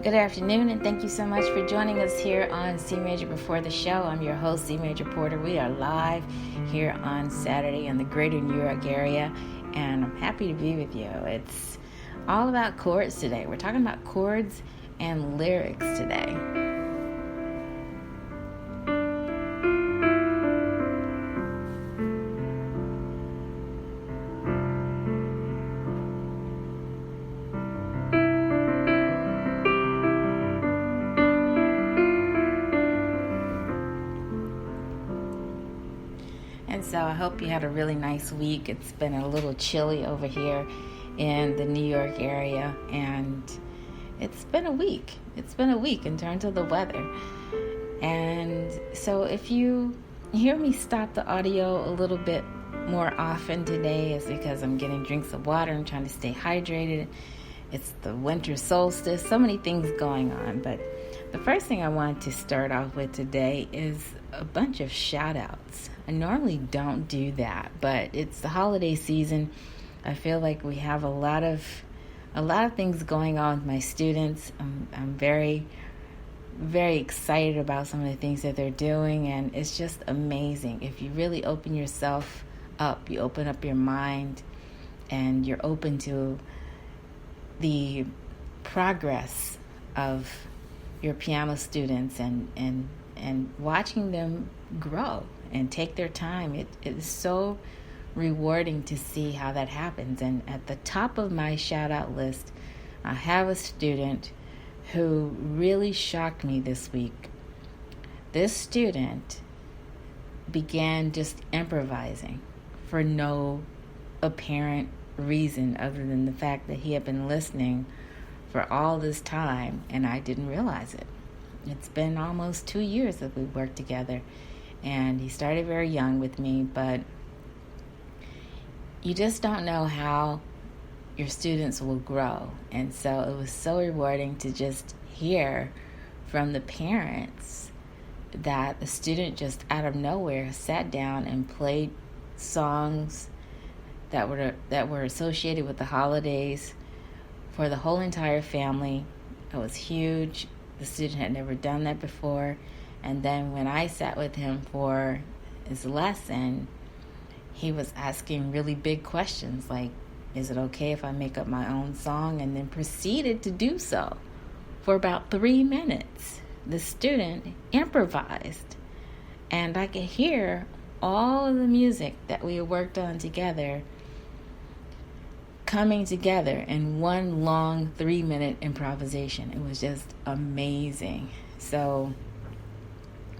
Good afternoon, and thank you so much for joining us here on CMajor Before the Show. I'm your host, CMajor Porter. We are live here on Saturday in the greater New York area, and I'm happy to be with you. It's all about chords today. We're talking about chords and lyrics today. And so I hope you had a really nice week. It's been a little chilly over here in the New York area, and it's been a week. It's been a week in terms of the weather. And so if you hear me stop the audio a little bit more often today, it's because I'm getting drinks of water and trying to stay hydrated. It's the winter solstice, so many things going on. But the first thing I want to start off with today is a bunch of shout outs. I normally don't do that, but it's the holiday season. I feel like we have a lot of things going on with my students. I'm very, very excited about some of the things that they're doing, and it's just amazing. If you really open yourself up, you open up your mind, and you're open to the progress of your piano students and watching them grow and take their time. It is so rewarding to see how that happens. And at the top of my shout out list, I have a student who really shocked me this week. This student began just improvising for no apparent reason other than the fact that he had been listening for all this time and I didn't realize it. It's been almost 2 years that we've worked together, and he started very young with me, but you just don't know how your students will grow. And so it was so rewarding to just hear from the parents that the student just out of nowhere sat down and played songs that were associated with the holidays for the whole entire family. It was huge. The student had never done that before. And then when I sat with him for his lesson, he was asking really big questions like, is it okay if I make up my own song? And then proceeded to do so for about 3 minutes. The student improvised, and I could hear all of the music that we had worked on together coming together in one long 3-minute improvisation. It was just amazing. So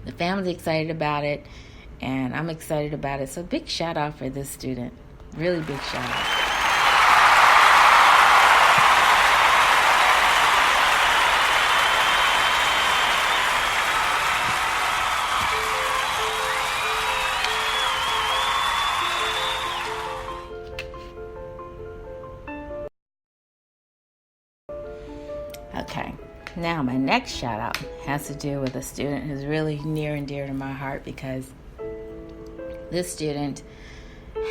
the family's excited about it, and I'm excited about it. So big shout out for this student. Really big shout out. Okay, now my next shout out has to do with a student who's really near and dear to my heart, because this student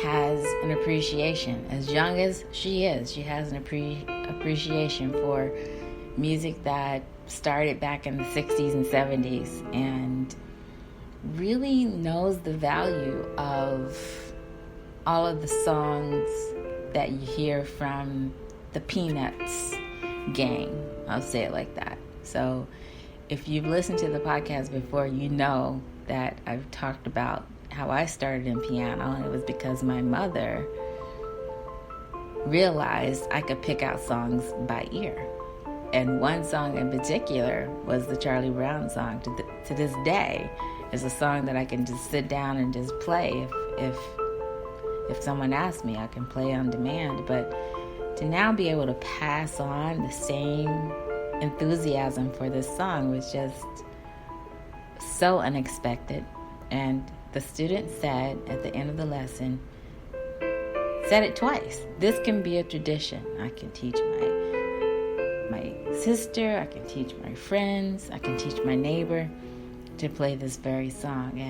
has an appreciation. As young as she is, she has an appreciation for music that started back in the 60s and 70s, and really knows the value of all of the songs that you hear from the Peanuts gang. I'll say it like that. So if you've listened to the podcast before, you know that I've talked about how I started in piano, and it was because my mother realized I could pick out songs by ear. And one song in particular was the Charlie Brown song. To this day, is a song that I can just sit down and just play. If someone asks me, I can play on demand. But to now be able to pass on the same enthusiasm for this song was just so unexpected. And the student said at the end of the lesson, said it twice, this can be a tradition. I can teach my sister, I can teach my friends, I can teach my neighbor to play this very song.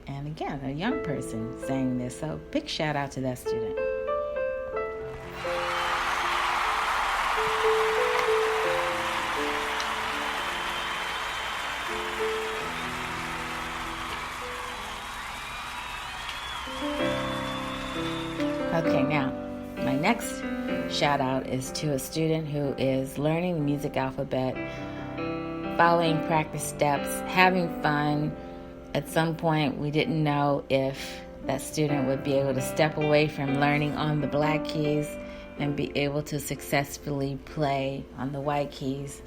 And again, a young person saying this. So big shout out to that student. shout out is to a student who is learning the music alphabet, following practice steps, having fun. At some point, we didn't know if that student would be able to step away from learning on the black keys and be able to successfully play on the white keys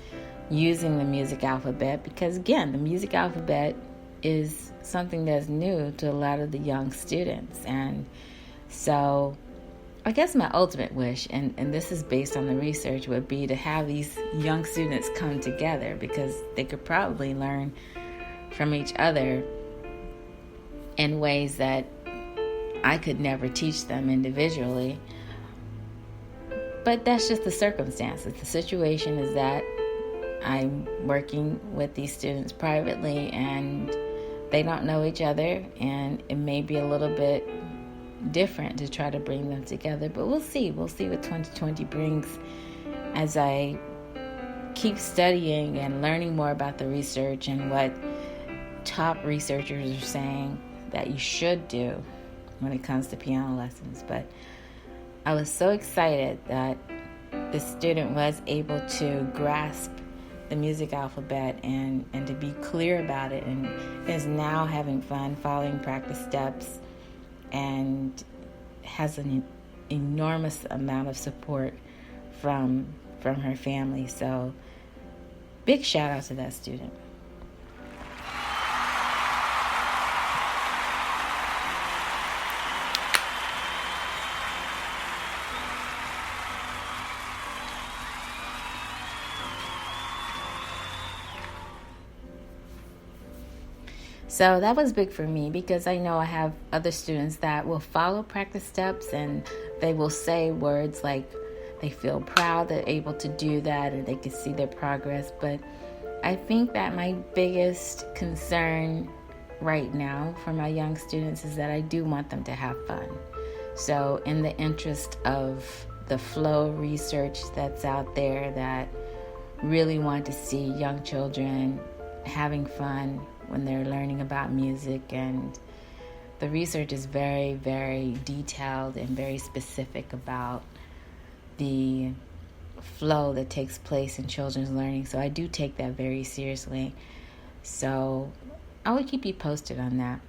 using the music alphabet, because again, the music alphabet is something that's new to a lot of the young students. And so I guess my ultimate wish, and this is based on the research, would be to have these young students come together, because they could probably learn from each other in ways that I could never teach them individually. But that's just the circumstances. The situation is that I'm working with these students privately and they don't know each other, and it may be a little bit different to try to bring them together, but we'll see what 2020 brings as I keep studying and learning more about the research and what top researchers are saying that you should do when it comes to piano lessons. But I was so excited that the student was able to grasp the music alphabet and to be clear about it, and is now having fun following practice steps and has an enormous amount of support from her family. So big shout out to that student. So that was big for me, because I know I have other students that will follow practice steps and they will say words like they feel proud they're able to do that and they can see their progress. But I think that my biggest concern right now for my young students is that I do want them to have fun. So in the interest of the flow research that's out there that really want to see young children having fun when they're learning about music, and the research is very, very detailed and very specific about the flow that takes place in children's learning. So I do take that very seriously. So I will keep you posted on that.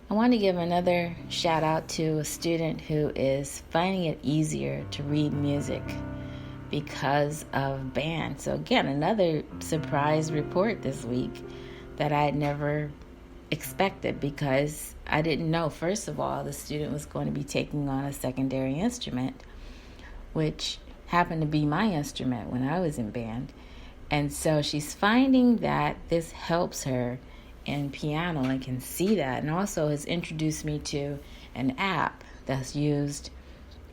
I want to give another shout out to a student who is finding it easier to read music because of band. So again, another surprise report this week that I had never expected, because I didn't know, first of all, the student was going to be taking on a secondary instrument, which happened to be my instrument when I was in band. And so she's finding that this helps her in piano and can see that, and also has introduced me to an app that's used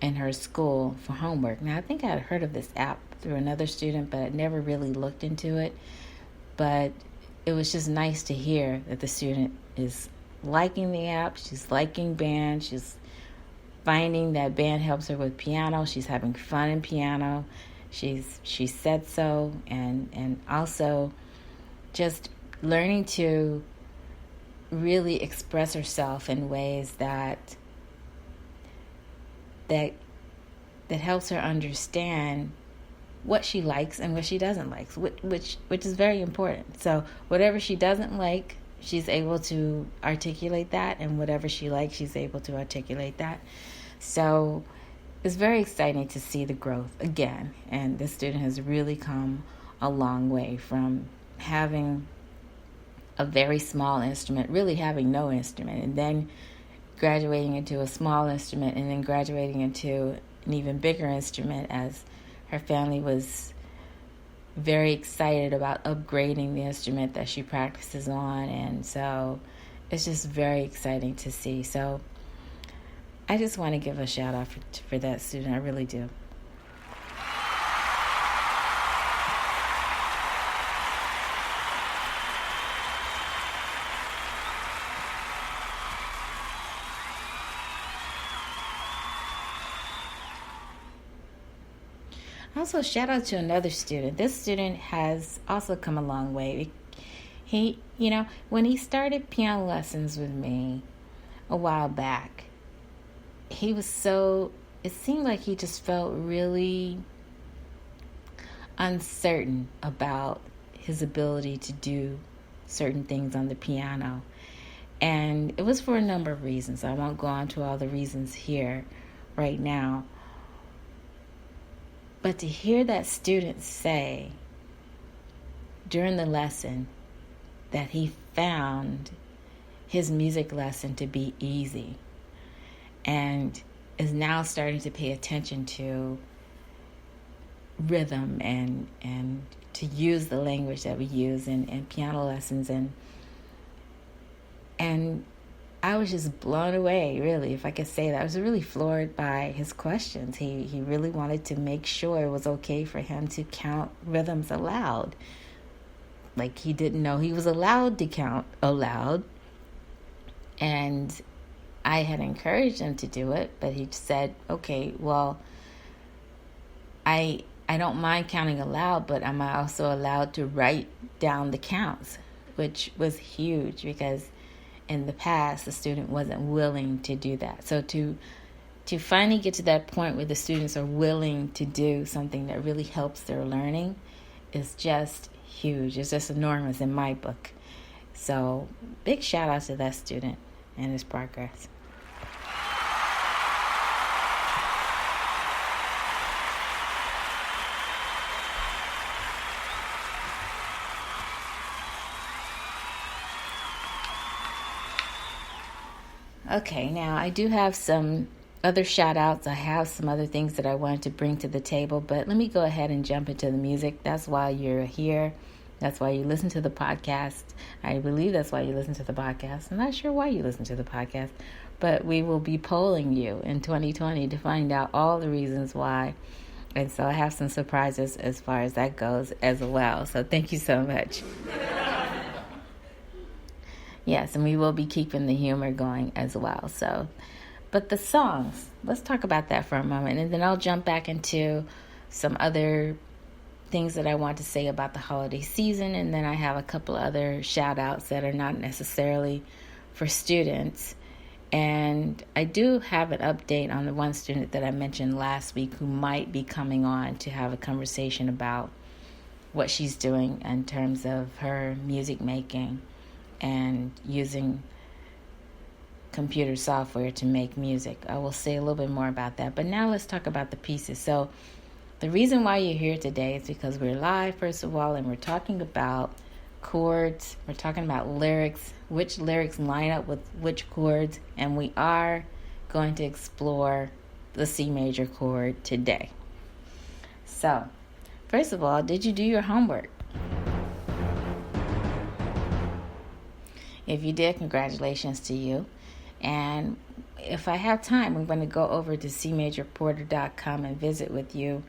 in her school for homework. Now, I think I had heard of this app through another student, but I never really looked into it. But it was just nice to hear that the student is liking the app, she's liking band, she's finding that band helps her with piano, she's having fun in piano, she said so, and also just learning to really express herself in ways that helps her understand what she likes and what she doesn't like, which is very important. So whatever she doesn't like, she's able to articulate that, and whatever she likes, she's able to articulate that. So it's very exciting to see the growth again, and this student has really come a long way from having a very small instrument, really having no instrument, and then graduating into a small instrument, and then graduating into an even bigger instrument, as her family was very excited about upgrading the instrument that she practices on. And so it's just very exciting to see. So I just want to give a shout out for that student. I really do. Also, shout out to another student. This student has also come a long way. He, when he started piano lessons with me a while back, he was so it seemed like he just felt really uncertain about his ability to do certain things on the piano. And it was for a number of reasons. I won't go on to all the reasons here right now. But to hear that student say during the lesson that he found his music lesson to be easy and is now starting to pay attention to rhythm and to use the language that we use in piano lessons, and I was just blown away, really, if I could say that. I was really floored by his questions. He really wanted to make sure it was okay for him to count rhythms aloud. Like, he didn't know he was allowed to count aloud. And I had encouraged him to do it, but he said, okay, well, I don't mind counting aloud, but am I also allowed to write down the counts? Which was huge, because in the past, the student wasn't willing to do that. So to finally get to that point where the students are willing to do something that really helps their learning is just huge. It's just enormous in my book. So big shout out to that student and his progress. Okay, now I do have some other shout outs. I have some other things that I wanted to bring to the table, but let me go ahead and jump into the music. That's why you're here. That's why you listen to the podcast. I believe that's why you listen to the podcast. I'm not sure why you listen to the podcast, but we will be polling you in 2020 to find out all the reasons why. And so I have some surprises as far as that goes as well. So thank you so much. Yes, and we will be keeping the humor going as well. So, but the songs, let's talk about that for a moment, and then I'll jump back into some other things that I want to say about the holiday season, and then I have a couple other shout outs that are not necessarily for students. And I do have an update on the one student that I mentioned last week who might be coming on to have a conversation about what she's doing in terms of her music making and using computer software to make music. I will say a little bit more about that. But now let's talk about the pieces. So the reason why you're here today is because we're live, first of all, and we're talking about chords. We're talking about lyrics, which lyrics line up with which chords, and we are going to explore the C major chord today. So, first of all, did you do your homework? If you did, congratulations to you. And if I have time, I'm going to go over to CMajorPorter.com and visit with you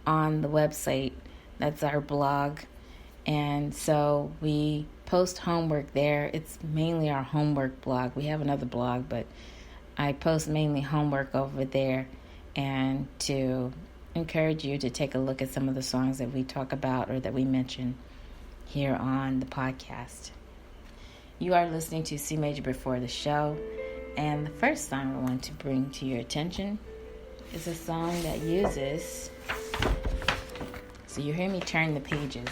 on the website. That's our blog. And so we post homework there. It's mainly our homework blog. We have another blog, but I post mainly homework over there, and to encourage you to take a look at some of the songs that we talk about or that we mention here on the podcast. You are listening to C Major Before the Show, and the first song I want to bring to your attention is a song that uses, so you hear me turn the pages,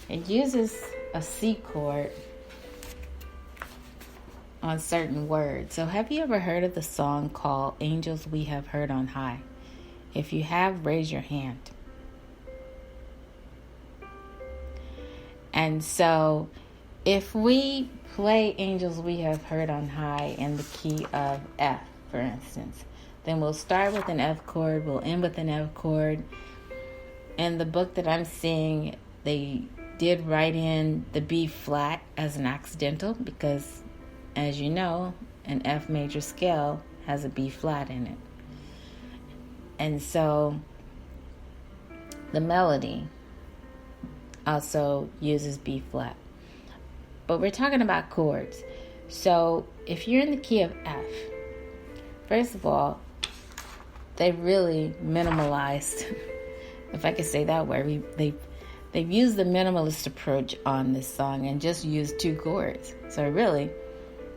it uses a C chord on certain words. So have you ever heard of the song called Angels We Have Heard on High? If you have, raise your hand. And so if we play Angels We Have Heard on High in the key of F, for instance, then we'll start with an F chord, we'll end with an F chord. In the book that I'm seeing, they did write in the B flat as an accidental because, as you know, an F major scale has a B flat in it. And so the melody also uses B flat. But we're talking about chords. So if you're in the key of F, first of all, they really minimalized, if I could say that word, they've used the minimalist approach on this song and just used two chords. So really,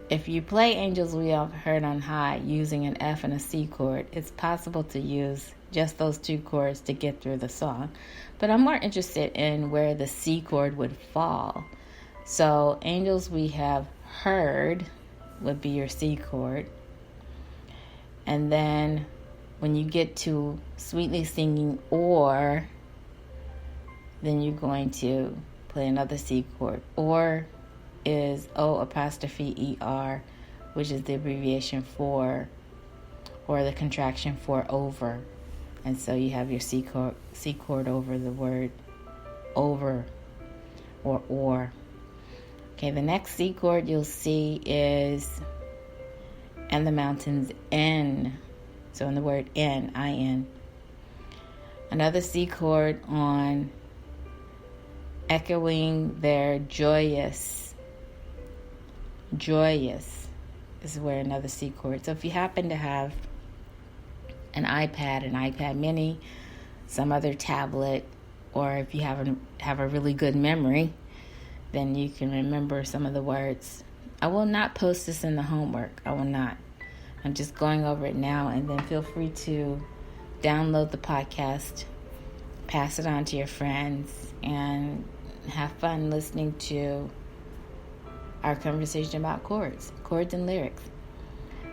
if you play Angels We Have Heard on High using an F and a C chord, it's possible to use just those two chords to get through the song. But I'm more interested in where the C chord would fall. So Angels We Have Heard would be your C chord. And then when you get to Sweetly Singing Or, then you're going to play another C chord. Or is O''ER, which is the abbreviation for, or the contraction for over. And so you have your C chord over the word over or. Okay, the next C chord you'll see is And the Mountains N. So in the word N, I-N. Another C chord on Echoing Their Joyous. Joyous is where another C chord. So if you happen to have an iPad mini, some other tablet, or if you have a really good memory, then you can remember some of the words. I will not post this in the homework. I will not. I'm just going over it now, and then feel free to download the podcast, pass it on to your friends, and have fun listening to our conversation about chords and lyrics.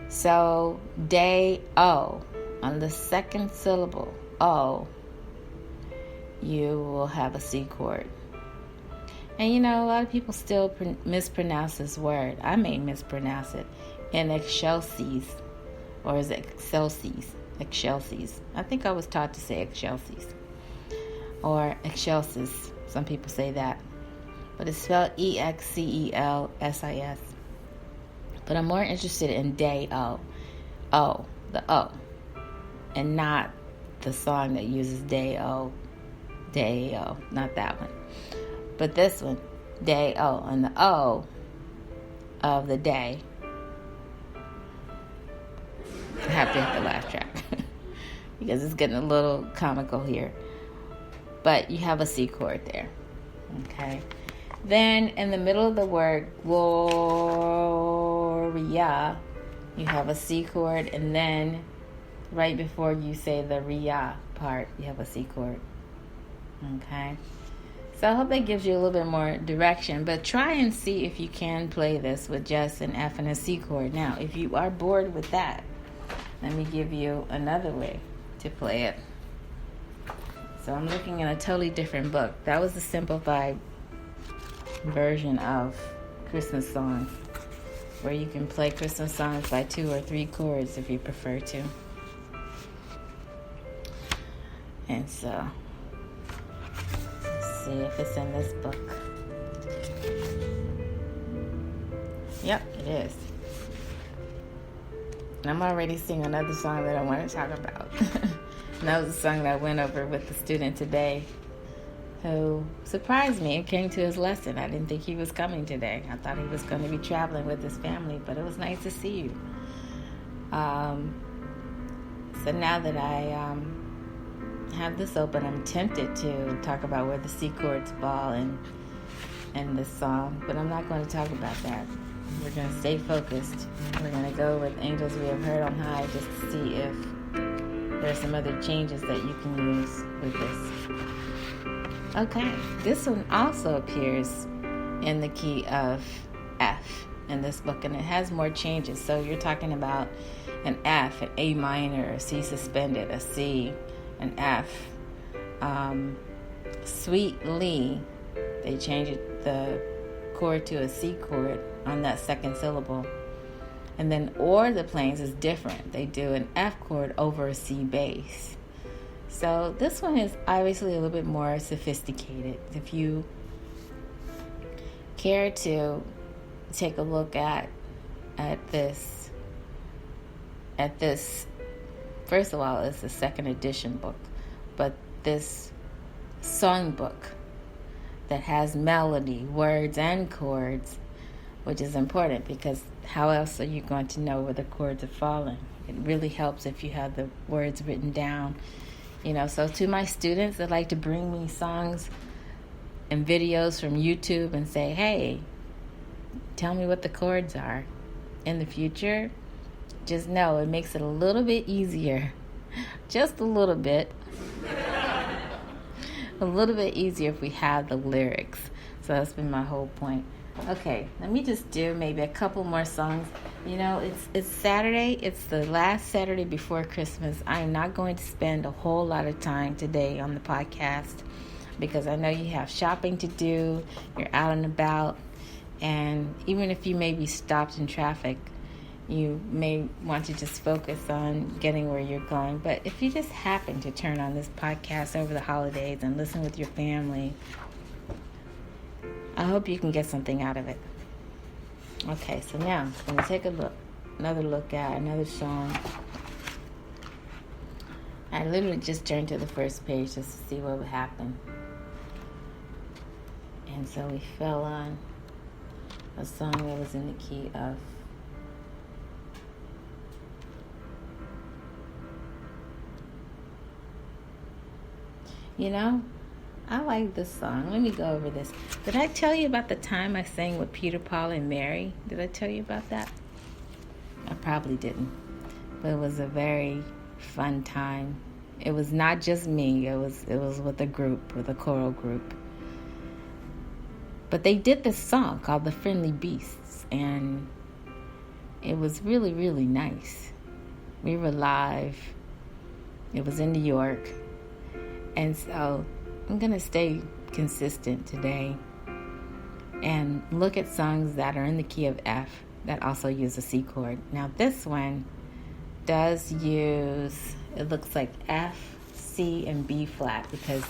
So, day O, on the second syllable, O, you will have a C chord. And you know, a lot of people still mispronounce this word. I may mispronounce it. In excelsis, or is it excelsis? Excelsis. I think I was taught to say excelsis. Or excelsis. Some people say that. But it's spelled Excelsis. But I'm more interested in day O. O, the O. And not the song that uses day O. Day O. Not that one. But this one, day O. And the O of the day. I have to hit the laugh track. Because it's getting a little comical here. But you have a C chord there. Okay. Then in the middle of the word Gloria, you have a C chord, and then right before you say the Ria part, you have a C chord. Okay. So I hope that gives you a little bit more direction, but try and see if you can play this with just an F and a C chord. Now, if you are bored with that, let me give you another way to play it. So I'm looking in a totally different book. That was the simplified version of Christmas songs, where you can play Christmas songs by 2 or 3 chords if you prefer to. And so, let's see if it's in this book. Yep, it is. And I'm already singing another song that I want to talk about. And that was a song that I went over with the student today, who surprised me and came to his lesson. I didn't think he was coming today. I thought he was going to be traveling with his family, but it was nice to see you. So now that I have this open, I'm tempted to talk about where the C chords fall in this song, but I'm not going to talk about that. We're going to stay focused. We're going to go with Angels We Have Heard on High just to see if there's some other changes that you can use with this. Okay, this one also appears in the key of F in this book, and it has more changes. So you're talking about an F, an A minor, a C suspended, a C, an F. Sweetly, they changed the chord to a C chord on that second syllable. And then or the planes is different. They do an F chord over a C bass. So this one is obviously a little bit more sophisticated. If you care to take a look at this, first of all, it's a second edition book, but this song book that has melody, words, and chords, which is important because how else are you going to know where the chords are falling? It really helps if you have the words written down. So to my students that like to bring me songs and videos from YouTube and say, hey, tell me what the chords are. in the future, just know it makes it a little bit easier. Just a little bit. A little bit easier if we have the lyrics. So that's been my whole point. Okay, let me just do maybe a couple more songs. You know, it's Saturday. It's the last Saturday before Christmas. I am not going to spend a whole lot of time today on the podcast because I know you have shopping to do. You're out and about. And even if you may be stopped in traffic, you may want to just focus on getting where you're going. But if you just happen to turn on this podcast over the holidays and listen with your family, I hope you can get something out of it. Okay, so now I'm going to take another look at another song. I literally just turned to the first page just to see what would happen. And so we fell on a song that was in the key of I like this song. Let me go over this. Did I tell you about the time I sang with Peter, Paul, and Mary? Did I tell you about that? I probably didn't. But it was a very fun time. It was not just me. It was with a group, with a choral group. But they did this song called The Friendly Beasts, and it was really, really nice. We were live. It was in New York. And so I'm going to stay consistent today and look at songs that are in the key of F that also use a C chord. Now this one does use, it looks like F, C, and B flat because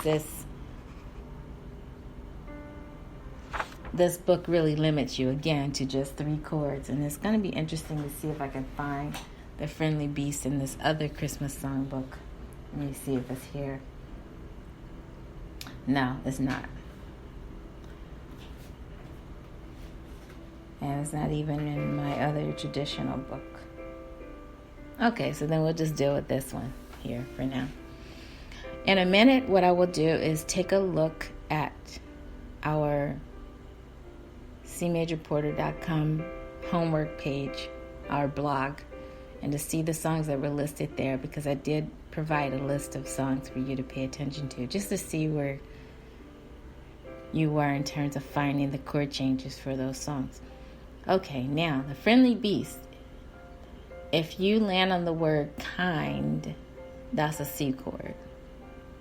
this book really limits you again to just 3 chords. And it's going to be interesting to see if I can find The Friendly Beast in this other Christmas songbook. Let me see if it's here. No, it's not. And it's not even in my other traditional book. Okay, so then we'll just deal with this one here for now. In a minute, what I will do is take a look at our CMajorPorter.com homework page, our blog, and to see the songs that were listed there, because I did provide a list of songs for you to pay attention to, just to see where you were in terms of finding the chord changes for those songs. Okay, now, The Friendly Beast. If you land on the word kind, that's a C chord.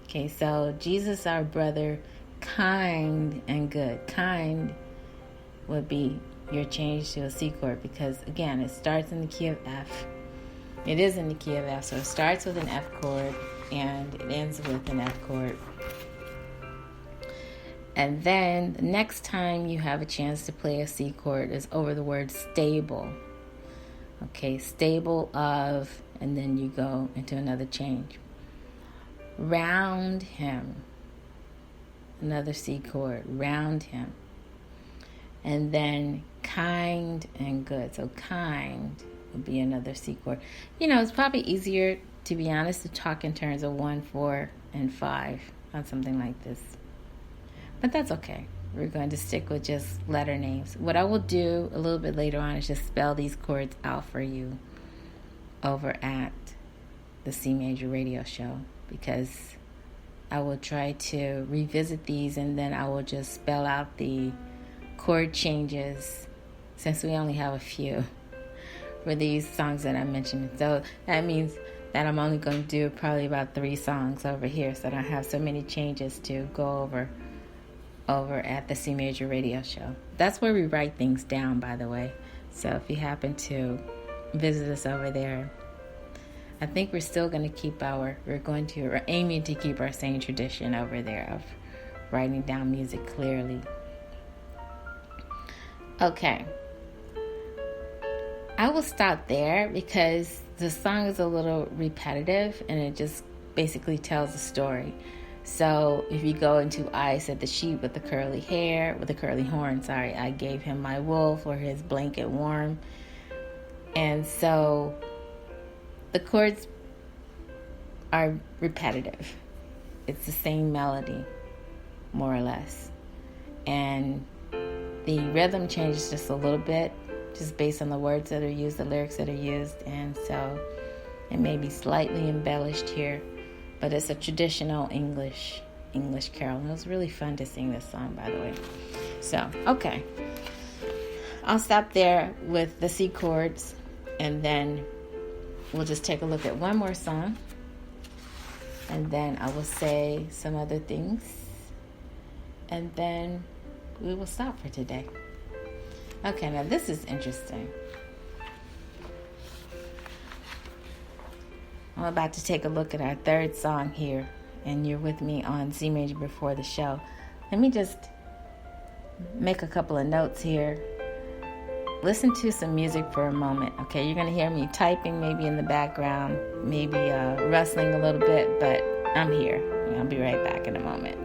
Okay, so Jesus, our brother, kind and good. Kind would be your change to a C chord because, again, it starts in the key of F. It is in the key of F, so it starts with an F chord and it ends with an F chord. And then the next time you have a chance to play a C chord is over the word stable. Okay, stable of, and then you go into another change. Round him. Another C chord, round him. And then kind and good. So kind would be another C chord. It's probably easier, to be honest, to talk in terms of 1, 4, and 5 on something like this. But that's okay. We're going to stick with just letter names. What I will do a little bit later on is just spell these chords out for you over at the C Major radio show, because I will try to revisit these and then I will just spell out the chord changes since we only have a few for these songs that I mentioned. So that means that I'm only going to do probably about 3 songs over here, so I don't have so many changes to go over at the C Major radio show. That's where we write things down, by the way. So if you happen to visit us over there, I think we're still going to keep we're aiming to keep our same tradition over there of writing down music clearly. Okay. I will stop there because the song is a little repetitive and it just basically tells a story. So if you go into I said the sheep with the curly horn, I gave him my wool for his blanket warm. And so the chords are repetitive. It's the same melody, more or less. And the rhythm changes just a little bit, just based on the words that are used, the lyrics that are used. And so it may be slightly embellished here, but it's a traditional English carol. And it was really fun to sing this song, by the way. So, okay. I'll stop there with the C chords, and then we'll just take a look at one more song, and then I will say some other things, and then we will stop for today. Okay, now this is interesting. I'm about to take a look at our third song here, and you're with me on C Major before the show. Let me just make a couple of notes here. Listen to some music for a moment, okay? You're going to hear me typing maybe in the background, maybe rustling a little bit, but I'm here. I'll be right back in a moment.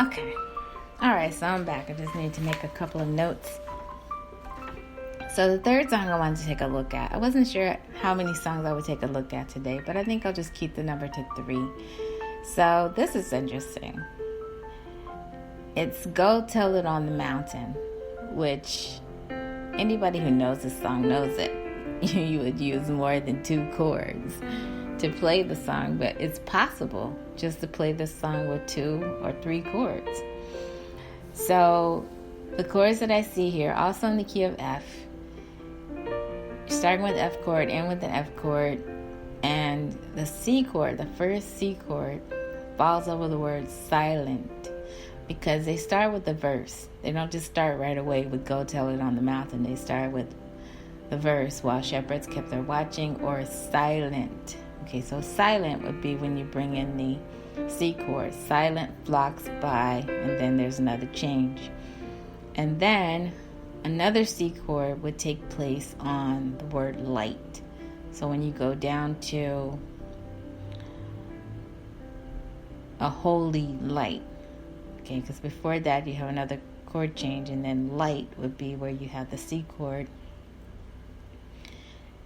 Okay. All right, so I'm back. I just need to make a couple of notes. So the third song I wanted to take a look at. I wasn't sure how many songs I would take a look at today, but I think I'll just keep the number to 3. So this is interesting. It's Go Tell It on the Mountain, which anybody who knows this song knows it. You would use more than 2 chords to play the song, but it's possible just to play this song with 2 or 3 chords. So the chords that I see here, also in the key of F, starting with F chord, end with an F chord, and the C chord, the first C chord, falls over the word silent, because they start with the verse. They don't just start right away with Go Tell It on the Mountain. They start with the verse, while shepherds kept their watching, or silent. Okay, so silent would be when you bring in the C chord. Silent flocks by, and then there's another change. And then another C chord would take place on the word light. So when you go down to a holy light, okay, because before that you have another chord change, and then light would be where you have the C chord.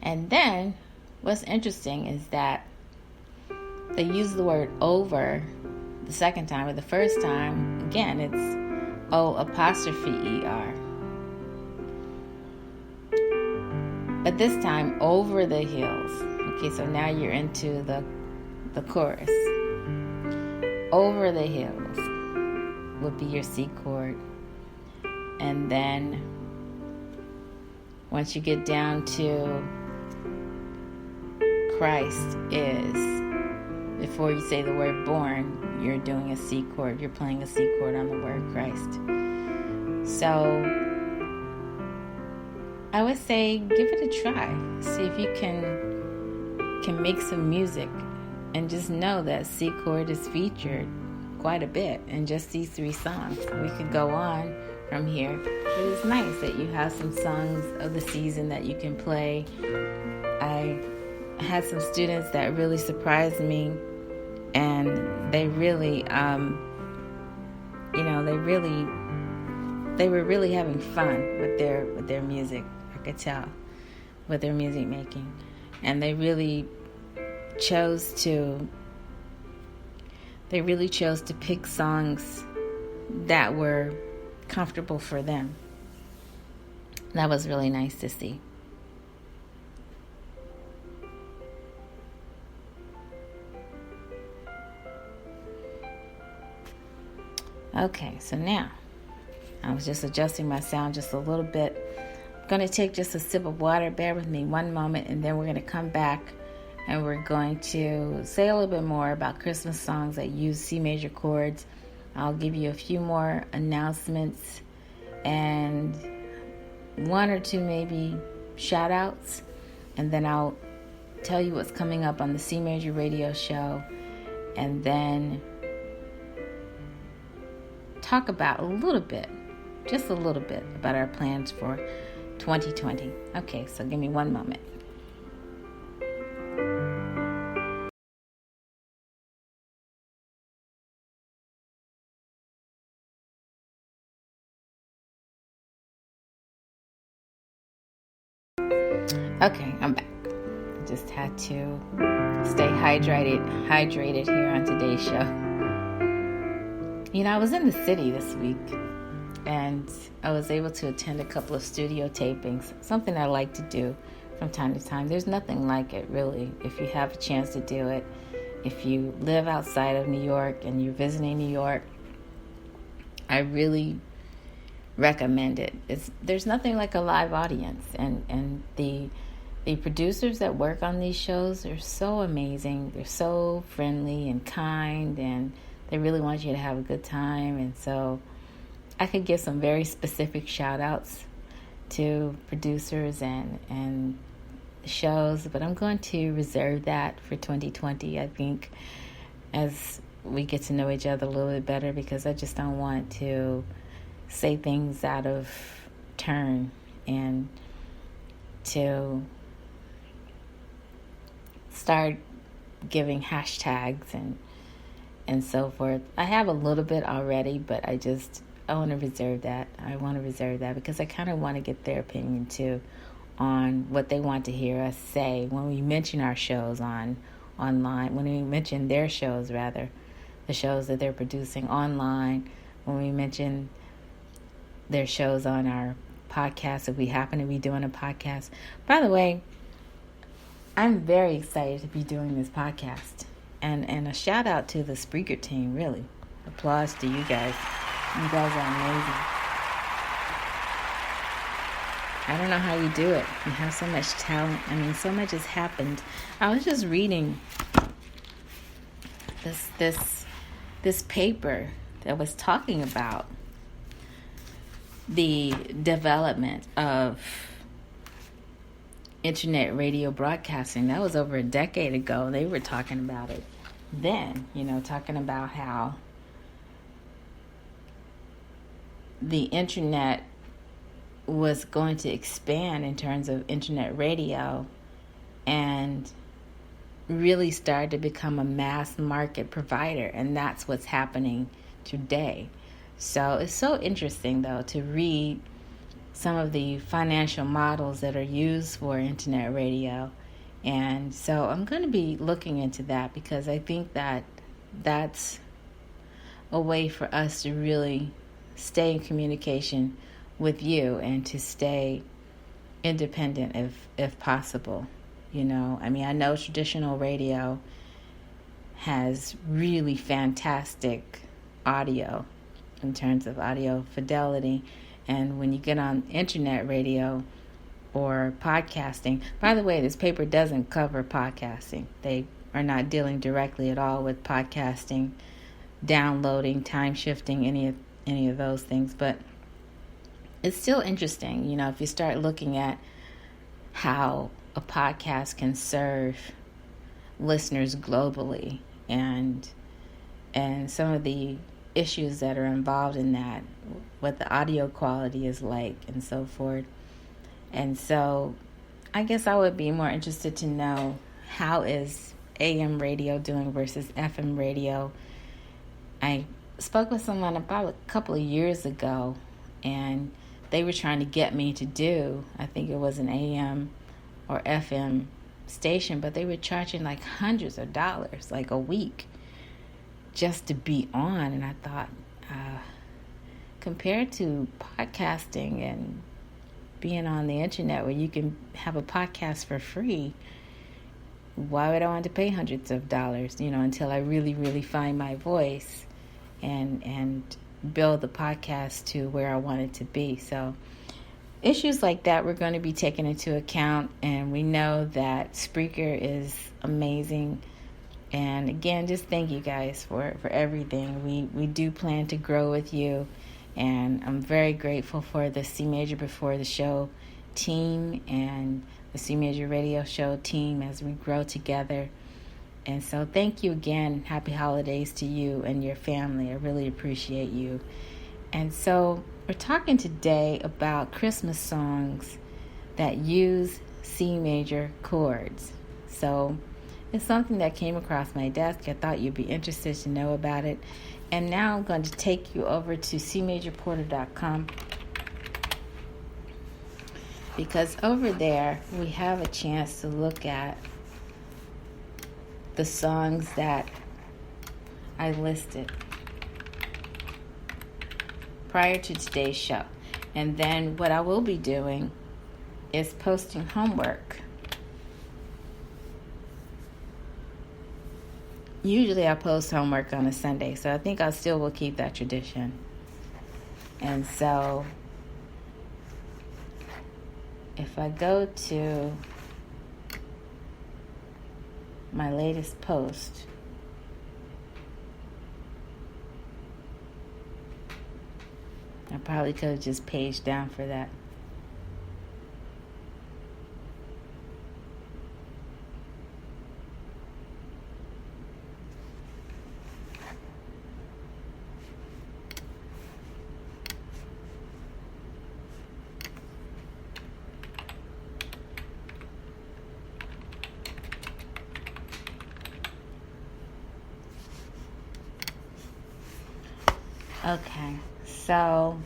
And then what's interesting is that they use the word over the second time, but the first time, again, it's O''ER. But this time, over the hills. Okay, so now you're into the chorus. Over the hills would be your C chord. And then once you get down to Christ is, before you say the word born, you're doing a C chord. You're playing a C chord on the word Christ. So I would say give it a try. See if you can make some music, and just know that C chord is featured quite a bit in just these 3 songs. We could go on from here, but it's nice that you have some songs of the season that you can play. I had some students that really surprised me, and they really, they were really having fun with their music. I could tell with their music making, and they really chose to pick songs that were comfortable for them. That was really nice to see. Okay, so now I was just adjusting my sound just a little bit. I'm going to take just a sip of water. Bear with me one moment, and then we're going to come back and we're going to say a little bit more about Christmas songs that use C major chords. I'll give you a few more announcements and one or two maybe shout outs, and then I'll tell you what's coming up on the C Major radio show, and then talk about just a little bit about our plans for 2020. Okay, so give me one moment. Okay, I'm back. Just had to stay hydrated here on today's show. I was in the city this week, and I was able to attend a couple of studio tapings, something I like to do from time to time. There's nothing like it, really, if you have a chance to do it. If you live outside of New York and you're visiting New York, I really recommend it. There's nothing like a live audience, and the producers that work on these shows are so amazing. They're so friendly and kind, and they really want you to have a good time. And so I could give some very specific shout outs to producers and the shows, but I'm going to reserve that for 2020, I think, as we get to know each other a little bit better, because I just don't want to say things out of turn and to start giving hashtags and so forth. I have a little bit already, but I want to reserve that. I want to reserve that because I kind of want to get their opinion too on what they want to hear us say when we mention our shows online, when we mention their shows, rather, the shows that they're producing online, when we mention their shows on our podcast, if we happen to be doing a podcast. By the way, I'm very excited to be doing this podcast. And a shout out to the Spreaker team, really. Applause to you guys. You guys are amazing. I don't know how you do it. You have so much talent. I mean, so much has happened. I was just reading this paper that was talking about the development of internet radio broadcasting. That was over a decade ago. They were talking about it then, talking about how the internet was going to expand in terms of internet radio and really started to become a mass market provider. And that's what's happening today. So it's so interesting, though, to read some of the financial models that are used for internet radio. And so I'm going to be looking into that because I think that that's a way for us to really stay in communication with you and to stay independent if possible. I know traditional radio has really fantastic audio in terms of audio fidelity. And when you get on internet radio or podcasting, by the way, this paper doesn't cover podcasting. They are not dealing directly at all with podcasting, downloading, time shifting, any of those things. But it's still interesting, if you start looking at how a podcast can serve listeners globally and some of the issues that are involved in that, what the audio quality is like and so forth. And so I guess I would be more interested to know, how is AM radio doing versus FM radio? I spoke with someone about a couple of years ago, and they were trying to get me to do, I think it was an AM or FM station, but they were charging like hundreds of dollars, like a week, just to be on. And I thought, compared to podcasting and being on the internet where you can have a podcast for free, why would I want to pay hundreds of dollars, until I really, really find my voice and build the podcast to where I want it to be. So issues like that we're going to be taking into account, and we know that Spreaker is amazing. And again, just thank you guys for everything. We do plan to grow with you, and I'm very grateful for the C Major Before the Show team and the C Major Radio Show team as we grow together. And so thank you again. Happy holidays to you and your family. I really appreciate you. And so we're talking today about Christmas songs that use C major chords. So it's something that came across my desk. I thought you'd be interested to know about it. And now I'm going to take you over to CMajorPorter.com, because over there we have a chance to look at the songs that I listed prior to today's show. And then what I will be doing is posting homework. Usually I post homework on a Sunday, so I think I still will keep that tradition. And so if I go to my latest post, I probably could have just paged down for that. Okay, so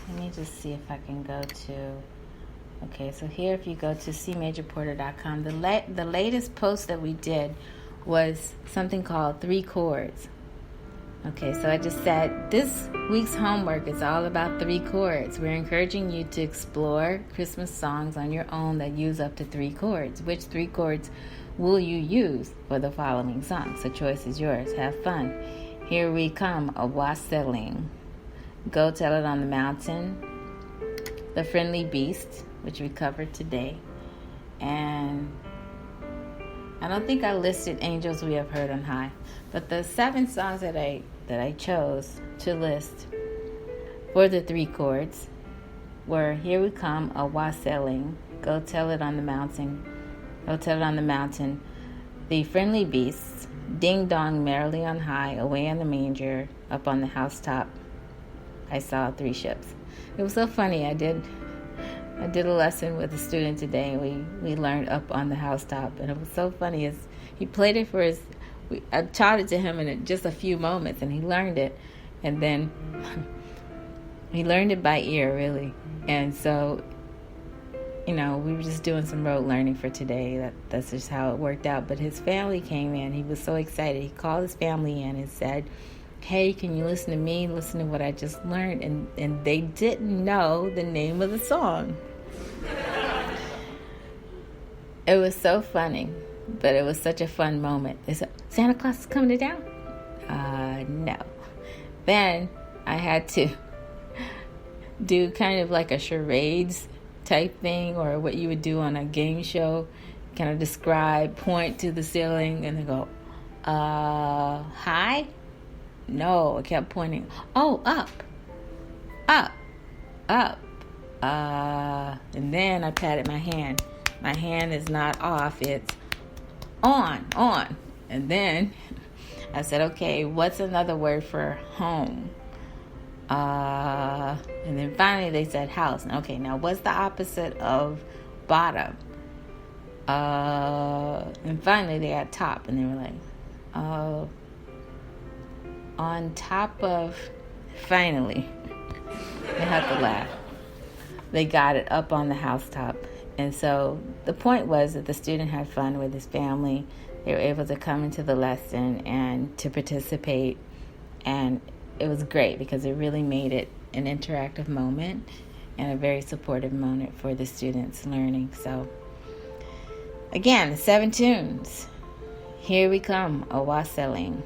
let me just see if I can go to, okay, so here if you go to CMajorPorter.com, the latest post that we did was something called 3 chords. Okay, so I just said this week's homework is all about 3 chords. We're encouraging you to explore Christmas songs on your own that use up to 3 chords. Which 3 chords will you use for the following songs? The choice is yours. Have fun. Here we come, a wassailing. Go Tell It on the Mountain. The Friendly Beast, which we covered today. And I don't think I listed Angels We Have Heard on High. But the 7 songs that I chose to list for the 3 chords were Here We Come, a Wassailing, Go Tell It on the Mountain, Go Tell It on the Mountain, The Friendly Beasts, Ding Dong Merrily on High, Away on the Manger, Up on the Housetop, I Saw 3 Ships. It was so funny. I did a lesson with a student today, and we learned Up on the Housetop, and it was so funny. He played it for his, I taught it to him in just a few moments, and he learned it, and then he learned it by ear, really. And so, we were just doing some rote learning for today. That's just how it worked out. But his family came in. He was so excited. He called his family in and said, hey, can you listen to me? Listen to what I just learned. And they didn't know the name of the song. It was so funny, but it was such a fun moment. They said, Santa Claus is coming to town? No. Then I had to do kind of like a charades type thing, or what you would do on a game show, kind of describe, point to the ceiling, and then go, high? No, I kept pointing. Oh, up. And then I patted my hand. My hand is not off, it's on. And then I said, okay, what's another word for home? And then finally they said house. Okay, now what's the opposite of bottom? And finally they had top, and they were like, on top of, finally, they had to laugh. They got it, up on the housetop. And so the point was that the student had fun with his family. They were able to come into the lesson and to participate. And it was great because it really made it an interactive moment and a very supportive moment for the students learning. So again, the 7 tunes. Here we come, a wassailing.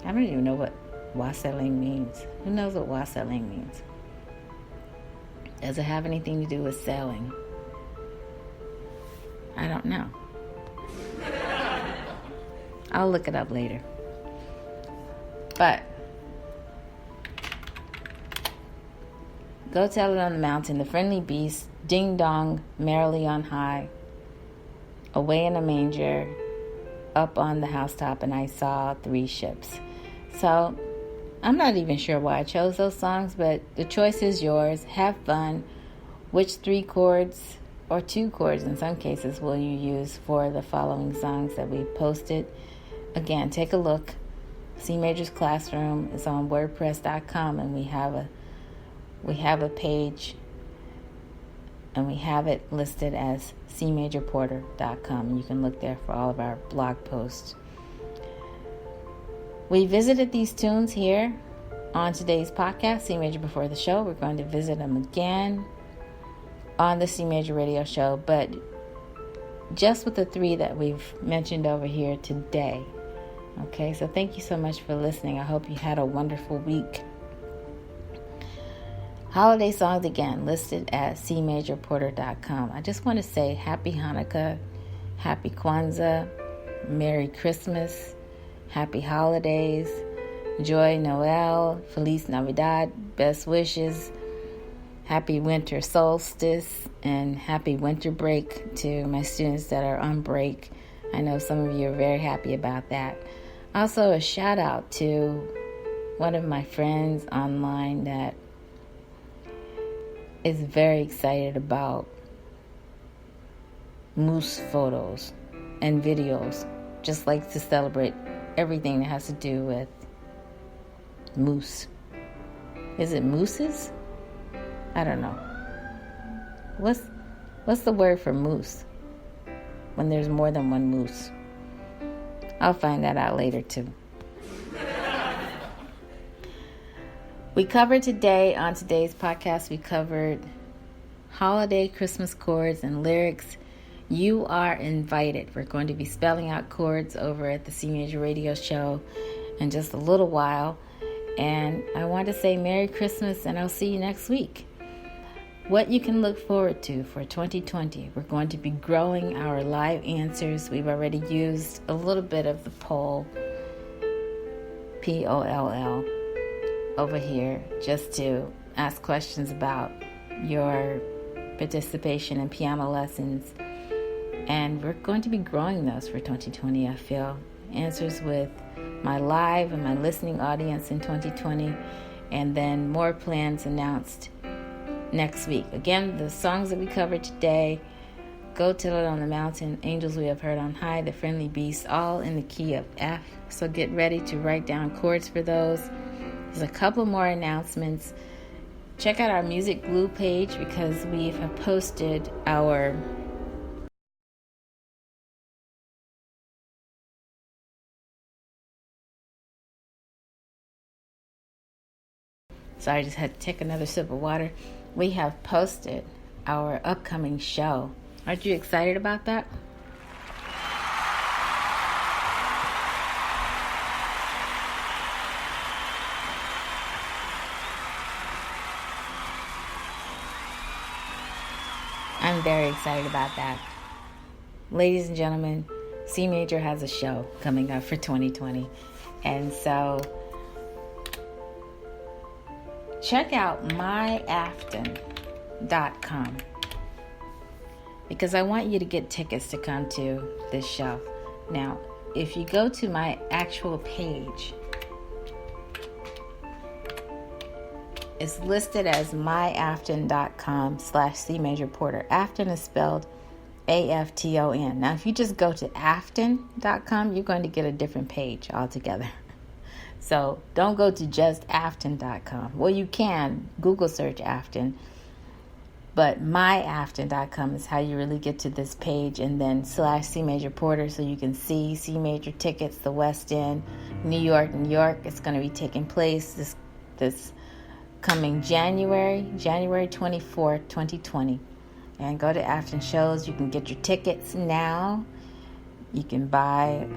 I don't even know what wassailing means. Who knows what wassailing means? Does it have anything to do with sailing? I don't know. I'll look it up later. But go tell it on the mountain, the friendly beast, ding dong, merrily on high, away in a manger, up on the housetop, and I saw 3 ships. So I'm not even sure why I chose those songs, but the choice is yours. Have fun. Which 3 chords, or 2 chords in some cases, will you use for the following songs that we posted? Again, take a look. C Major's Classroom is on WordPress.com, and we have a page, and we have it listed as CMajorPorter.com, and you can look there for all of our blog posts. We visited these tunes here on today's podcast, C Major Before the Show. We're going to visit them again on the C Major Radio Show, but just with the 3 that we've mentioned over here today. Okay, so thank you so much for listening. I hope you had a wonderful week. Holiday songs again listed at CMajorPorter.com. I just want to say Happy Hanukkah, Happy Kwanzaa, Merry Christmas, Happy Holidays, Joy Noel, Feliz Navidad, best wishes, Happy Winter Solstice, and Happy Winter Break to my students that are on break. I know some of you are very happy about that. Also, a shout out to one of my friends online that is very excited about moose photos and videos. Just likes to celebrate everything that has to do with moose. Is it mooses? I don't know. What's the word for moose when there's more than one moose? I'll find that out later too. We covered today, on today's podcast, we covered holiday Christmas chords and lyrics. You are invited. We're going to be spelling out chords over at the C Major Radio Show in just a little while. And I want to say Merry Christmas, and I'll see you next week. What you can look forward to for 2020. We're going to be growing our live answers. We've already used a little bit of the poll, POLL, over here just to ask questions about your participation in piano lessons. And we're going to be growing those for 2020, I feel. Answers with my live and my listening audience in 2020. And then more plans announced next week. Again, the songs that we covered today, Go Tell It on the Mountain, Angels We Have Heard on High, The Friendly Beast, all in the key of F. So get ready to write down chords for those. There's a couple more announcements. Check out our Music Glue page because we have posted our Sorry, I just had to take another sip of water. We have posted our upcoming show. Aren't you excited about that? I'm very excited about that. Ladies and gentlemen, C Major has a show coming up for 2020. And so check out myafton.com because I want you to get tickets to come to this show. Now, if you go to my actual page, it's listed as myafton.com/CMajorPorter. Afton is spelled AFTON. Now, if you just go to afton.com, you're going to get a different page altogether. So don't go to just afton.com. Well, you can Google search Afton, but myafton.com is how you really get to this page, and then /CMajorPorter so you can see C Major tickets, the West End, New York. It's going to be taking place this coming January 24th, 2020. And go to Afton Shows. You can get your tickets now. You can buy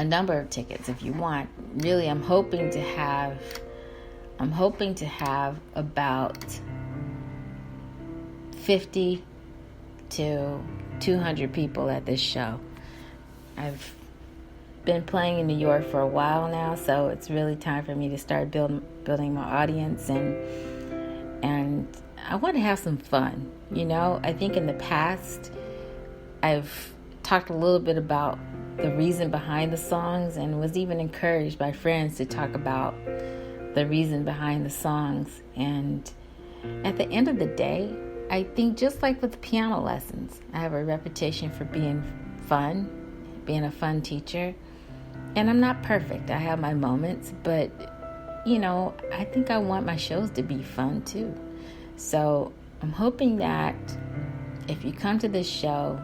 a number of tickets if you want. Really, I'm hoping to have about 50 to 200 people at this show. I've been playing in New York for a while now, so it's really time for me to start building my audience, and I want to have some fun. I think in the past I've talked a little bit about the reason behind the songs, and was even encouraged by friends to talk about the reason behind the songs. And at the end of the day, I think just like with piano lessons, I have a reputation for being fun, being a fun teacher. And I'm not perfect. I have my moments, but, I think I want my shows to be fun too. So I'm hoping that if you come to this show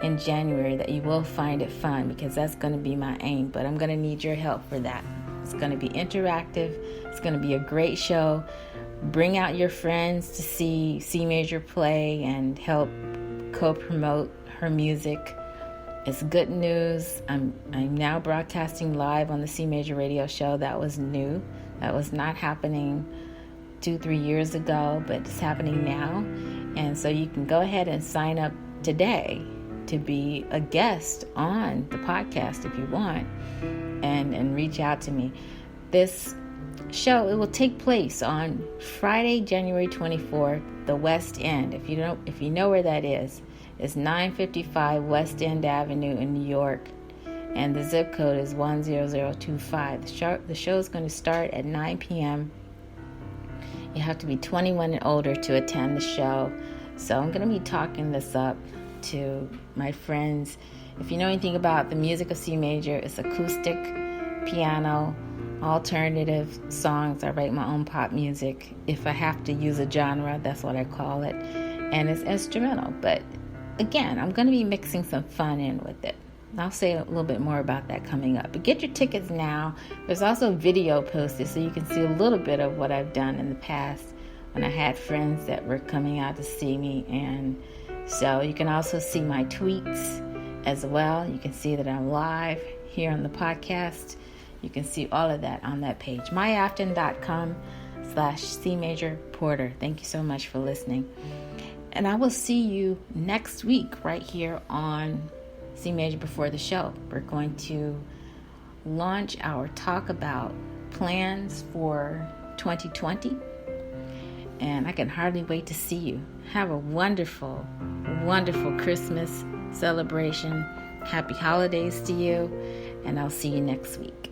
in January, that you will find it fun, because that's going to be my aim. But I'm going to need your help for that. It's going to be interactive. It's going to be a great show. Bring out your friends to see CMajor play and help co-promote her music. It's good news. I'm now broadcasting live on the CMajor radio show. That was new. That was not happening 2-3 years ago, but it's happening now. And so you can go ahead and sign up today to be a guest on the podcast if you want, and reach out to me. This show, it will take place on Friday, January 24th, the West End. If you know where that is, it's 955 West End Avenue in New York, and the zip code is 10025. The show is going to start at 9 p.m. You have to be 21 and older to attend the show. So I'm going to be talking this up to my friends. If you know anything about the music of CMajor, it's acoustic, piano, alternative songs. I write my own pop music. If I have to use a genre, that's what I call it. And it's instrumental. But again, I'm going to be mixing some fun in with it. I'll say a little bit more about that coming up. But get your tickets now. There's also a video posted so you can see a little bit of what I've done in the past when I had friends that were coming out to see me. And so you can also see my tweets as well. You can see that I'm live here on the podcast. You can see all of that on that page, myafton.com/CMajorPorter. Thank you so much for listening. And I will see you next week right here on CMajor Before the Show. We're going to launch our talk about plans for 2020. And I can hardly wait to see you. Have a wonderful, wonderful Christmas celebration. Happy holidays to you. And I'll see you next week.